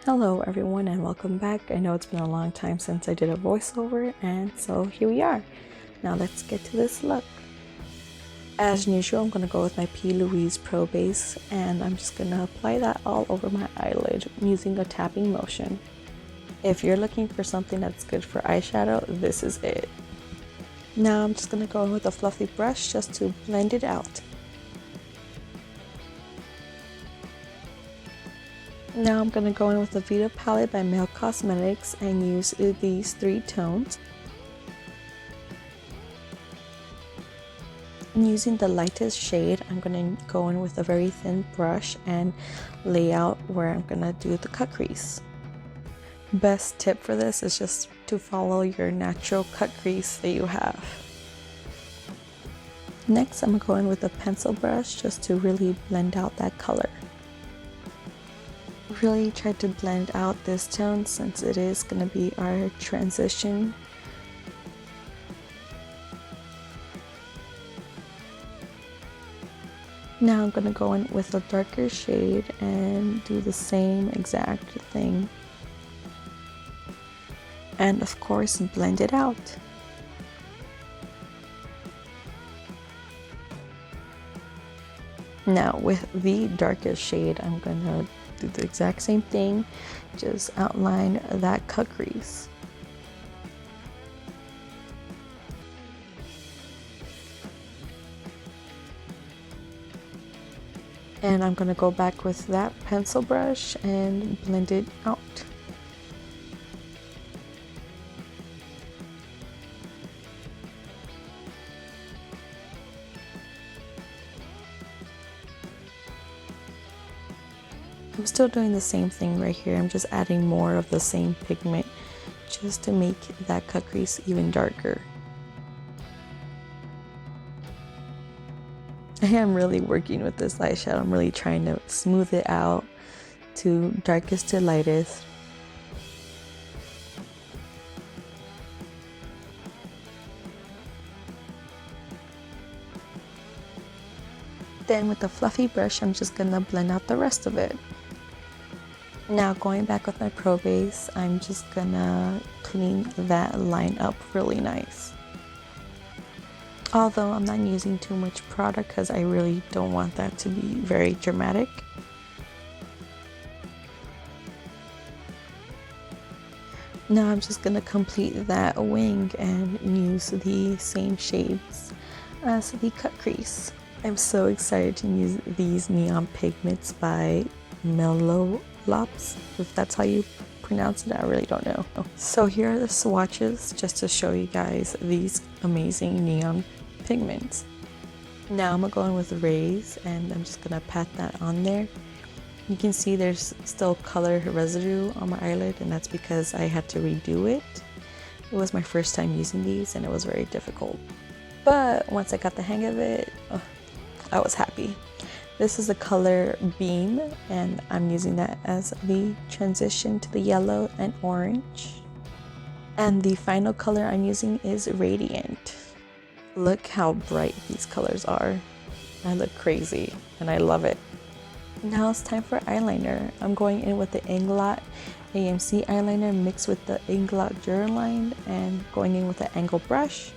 Hello everyone and welcome back. I know it's been a long time since I did a voiceover, and so here we are. Now let's get to this look. As usual, I'm going to go with my P. Louise Probase, and I'm just going to apply that all over my eyelid using a tapping motion. If you're looking for something that's good for eyeshadow, this is it. Now I'm just going to go in with a fluffy brush just to blend it out. Now I'm going to go in with the Vida palette by Male Cosmetics and use these three tones. And using the lightest shade, I'm going to go in with a very thin brush and lay out where I'm going to do the cut crease. Best tip for this is just to follow your natural cut crease that you have. Next, I'm going to go in with a pencil brush just to really blend out that color. Really try to blend out this tone since it is going to be our transition. Now I'm going to go in with a darker shade and do the same exact thing. And of course, blend it out. Now with the darkest shade, I'm going to do the exact same thing, just outline that cut crease. And I'm going to go back with that pencil brush and blend it out. I'm still doing the same thing right here. I'm just adding more of the same pigment just to make that cut crease even darker. I am really working with this eyeshadow. I'm really trying to smooth it out to darkest to lightest. Then with the fluffy brush, I'm just gonna blend out the rest of it. Now going back with my probase, I'm just gonna clean that line up really nice. Although I'm not using too much product because I really don't want that to be very dramatic. Now I'm just gonna complete that wing and use the same shades as the cut crease. I'm so excited to use these neon pigments by Mellow Lops, if that's how you pronounce it. I really don't know. So here are the swatches just to show you guys these amazing neon pigments. Now I'm gonna go in with Rays and I'm just gonna pat that on there. You can see there's still color residue on my eyelid, and that's because I had to redo it. It was my first time using these and it was very difficult. But once I got the hang of it, I was happy. This is the color Beam, and I'm using that as the transition to the yellow and orange. And the final color I'm using is Radiant. Look how bright these colors are. I look crazy and I love it. Now it's time for eyeliner. I'm going in with the Inglot AMC eyeliner mixed with the Inglot Duraline and going in with the angle brush.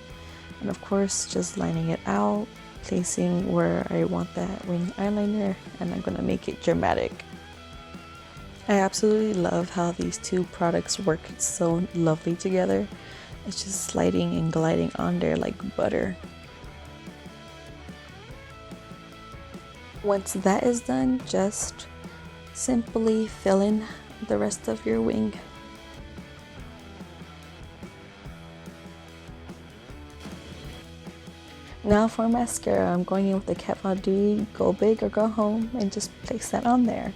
And of course, just lining it out, placing where I want that wing eyeliner, and I'm gonna make it dramatic. I absolutely love how these two products work so lovely together. It's just sliding and gliding on there like butter. Once that is done, just simply fill in the rest of your wing. Now for mascara, I'm going in with the Kat Von D Go Big or Go Home and just place that on there.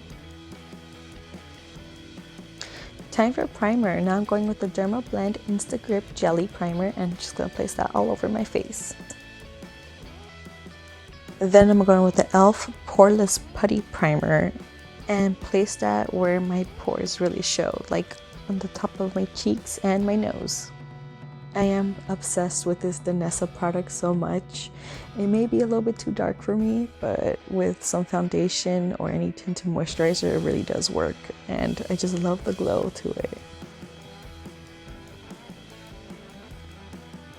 Time for primer. Now I'm going with the Derma Blend Insta Grip Jelly Primer and just going to place that all over my face. Then I'm going with the e.l.f. Poreless Putty Primer and place that where my pores really show, like on the top of my cheeks and my nose. I am obsessed with this Danessa product so much. It may be a little bit too dark for me, but with some foundation or any tinted moisturizer, it really does work. And I just love the glow to it.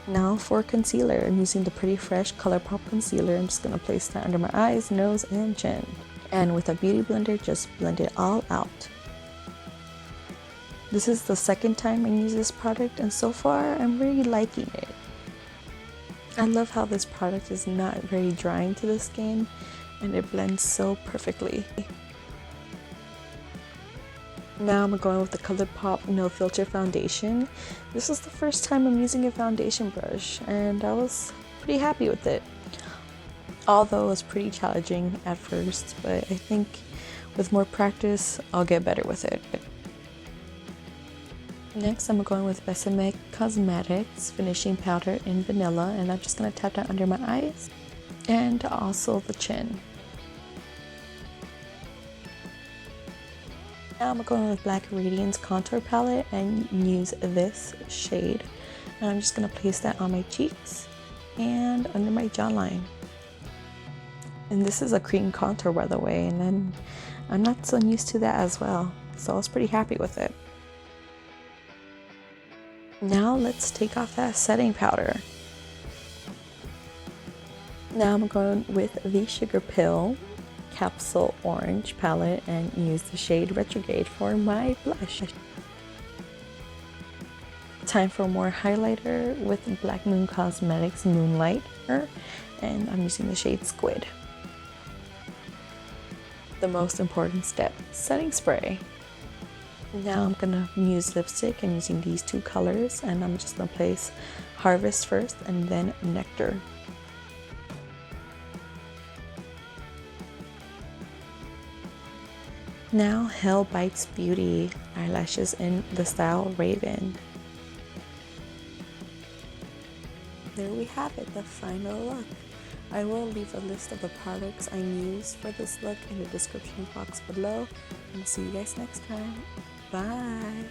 Now for concealer, I'm using the Pretty Fresh ColourPop concealer. I'm just going to place that under my eyes, nose, and chin. And with a beauty blender, just blend it all out. This is the second time I use this product, and so far I'm really liking it. I love how this product is not very drying to the skin, and it blends so perfectly. Now I'm going with the ColourPop No Filter Foundation. This is the first time I'm using a foundation brush, and I was pretty happy with it. Although it was pretty challenging at first, but I think with more practice, I'll get better with it. Next, I'm going with Settibg Cosmetics Finishing Powder in Vanilla, and I'm just going to tap that under my eyes and also the chin. Now I'm going with Black Radiance Contour Palette and use this shade. And I'm just going to place that on my cheeks and under my jawline. And this is a cream contour, by the way, and then I'm not so used to that as well, so I was pretty happy with it. Now let's take off that setting powder. Now I'm going with the Sugar Pill Capsule Orange palette and use the shade Retrograde for my blush. Time for more highlighter with Black Moon Cosmetics Moonlighter, and I'm using the shade Squid. The most important step, setting spray. Now I'm gonna use lipstick and using these two colors, and I'm just gonna place Harvest first and then Nectar. Now Hell Bites Beauty eyelashes in the style Raven. There we have it, the final look. I will leave a list of the products I used for this look in the description box below, and see you guys next time. Bye!